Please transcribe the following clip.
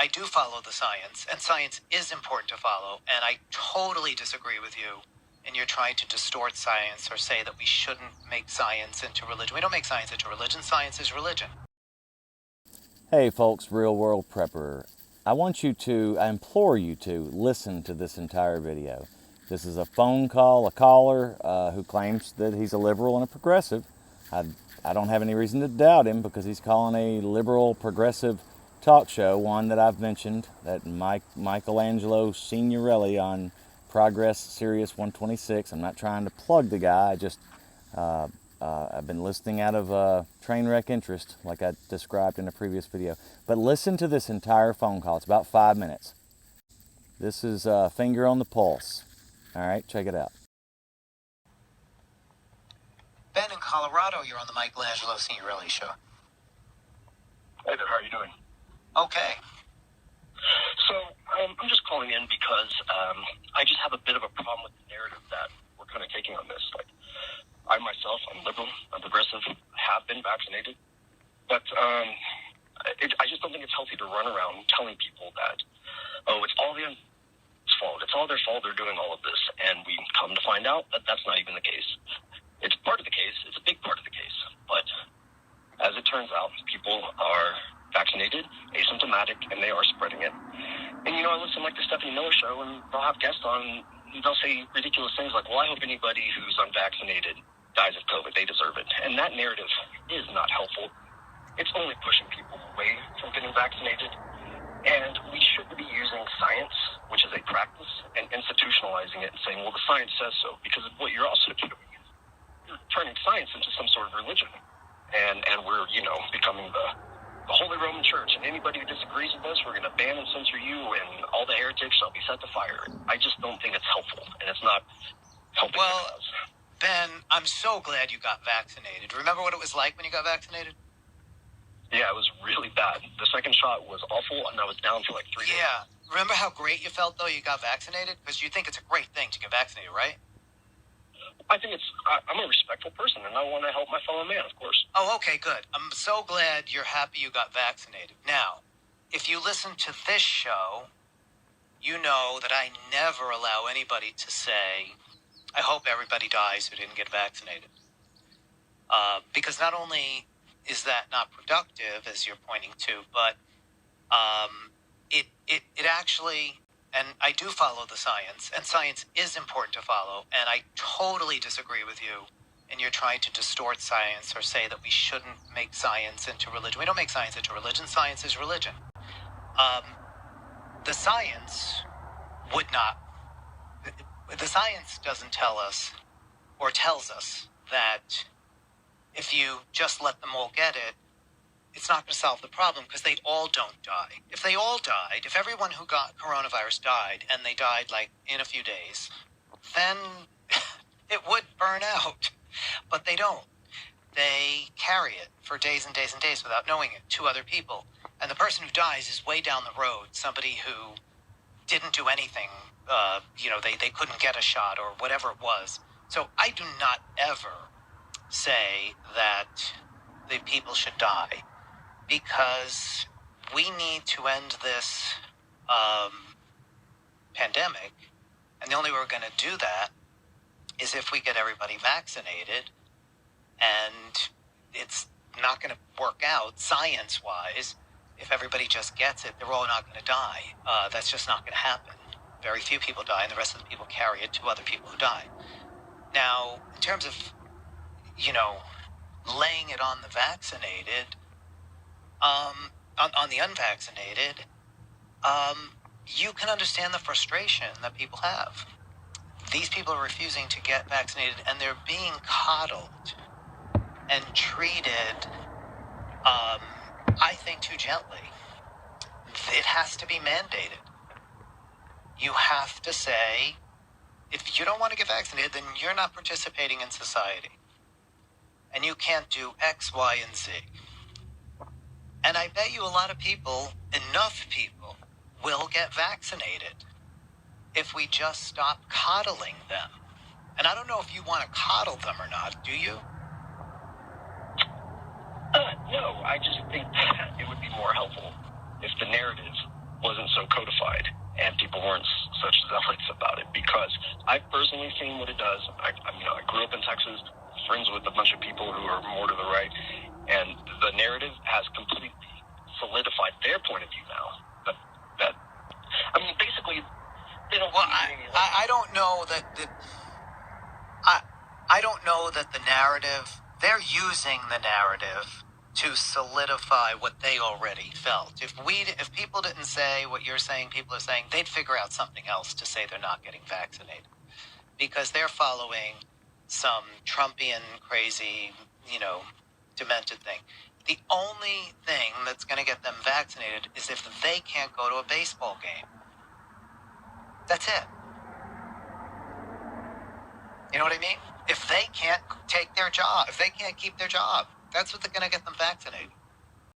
I do follow the science, and science is important to follow, and I totally disagree with you. And you're trying to distort science or say that we shouldn't make science into religion. We don't make science into religion. Science is religion. Hey folks, Real World Prepper. I implore you to listen to this entire video. This is a phone call, a caller who claims that he's a liberal and a progressive. I don't have any reason to doubt him because he's calling a liberal progressive talk show, one that I've mentioned, that Michelangelo Signorelli on Progress Sirius 126. I'm not trying to plug the guy, I've been listening out of train wreck interest, like I described in a previous video. But listen to this entire phone call. It's about 5 minutes. This is Finger on the Pulse. All right, check it out. Ben in Colorado, you're on the Michelangelo Signorelli show. Hey there, how are you doing? Okay. So, I'm just calling in because I just have a bit of a problem with the narrative that we're kind of taking on this. Like, I myself, I'm liberal, I'm progressive, have been vaccinated, but I just don't think it's healthy to run around telling people that, oh, it's all the fault, it's all their fault, they're doing all of this, and we come to find out that that's not even the case. It's part of the case, it's a big part of the case, but as it turns out, people are vaccinated, asymptomatic, and they are spreading it. And, you know, I listen like the Stephanie Miller show, and they'll have guests on, they'll say ridiculous things like, well, I hope anybody who's unvaccinated dies of COVID, they deserve it. And that narrative is not helpful. It's only pushing people away from getting vaccinated. And we should be using science, which is a practice, and institutionalizing it and saying, well, the science says so. Because what you're also doing is you're turning science into some sort of religion. And we're, you know, becoming the Holy Roman Church. And anybody who disagrees with us, we're going to ban and censor you, and all the heretics shall be set to fire. I just don't think it's helpful, and it's not helping the cause. Ben, I'm so glad you got vaccinated. Remember what it was like when you got vaccinated? Yeah, it was really bad. The second shot was awful, and I was down for like 3 days. Yeah. Remember how great you felt, though, you got vaccinated? Because you think it's a great thing to get vaccinated, right? I think I'm a respectful person, and I want to help my fellow man, of course. Oh, okay, good. I'm so glad you're happy you got vaccinated. Now, if you listen to this show, you know that I never allow anybody to say, I hope everybody dies who didn't get vaccinated. Because not only is that not productive, as you're pointing to, but it actually, and I do follow the science, and science is important to follow, and I totally disagree with you, and you're trying to distort science or say that we shouldn't make science into religion. We don't make science into religion. Science is religion. The science would not, the science doesn't tell us or tells us that if you just let them all get it, it's not going to solve the problem because they all don't die. If they all died, if everyone who got coronavirus died and they died like in a few days, then it would burn out. But they don't. They carry it for days and days and days without knowing it to other people. And the person who dies is way down the road, somebody who didn't do anything, they couldn't get a shot or whatever it was. So I do not ever say that the people should die because we need to end this pandemic. And the only way we're going to do that is if we get everybody vaccinated, and it's not going to work out science-wise. If everybody just gets it, they're all not going to die. That's just not going to happen. Very few people die, and the rest of the people carry it to other people who die. Now, in terms of, laying it on the vaccinated, on the unvaccinated, you can understand the frustration that people have. These people are refusing to get vaccinated, and they're being coddled and treated, I think, too gently. It has to be mandated. You have to say, if you don't want to get vaccinated, then you're not participating in society. And you can't do X, Y, and Z. And I bet you a lot of people, enough people, will get vaccinated if we just stop coddling them. And I don't know if you want to coddle them or not, do you? No, I just think it would be more helpful if the narrative wasn't so codified and people weren't such zealots about it, because I've personally seen what it does. I grew up in Texas, friends with a bunch of people who are more to the right, and the narrative has completely solidified their point of view now. Basically, they don't. Well, I don't know that I don't know that the narrative, they're using the narrative to solidify what they already felt. If people didn't say what you're saying, people are saying, they'd figure out something else to say they're not getting vaccinated, because they're following some Trumpian crazy, demented thing. The only thing that's going to get them vaccinated is if they can't go to a baseball game. That's it. You know what I mean? If they can't take their job, if they can't keep their job, that's what they're going to get them vaccinated.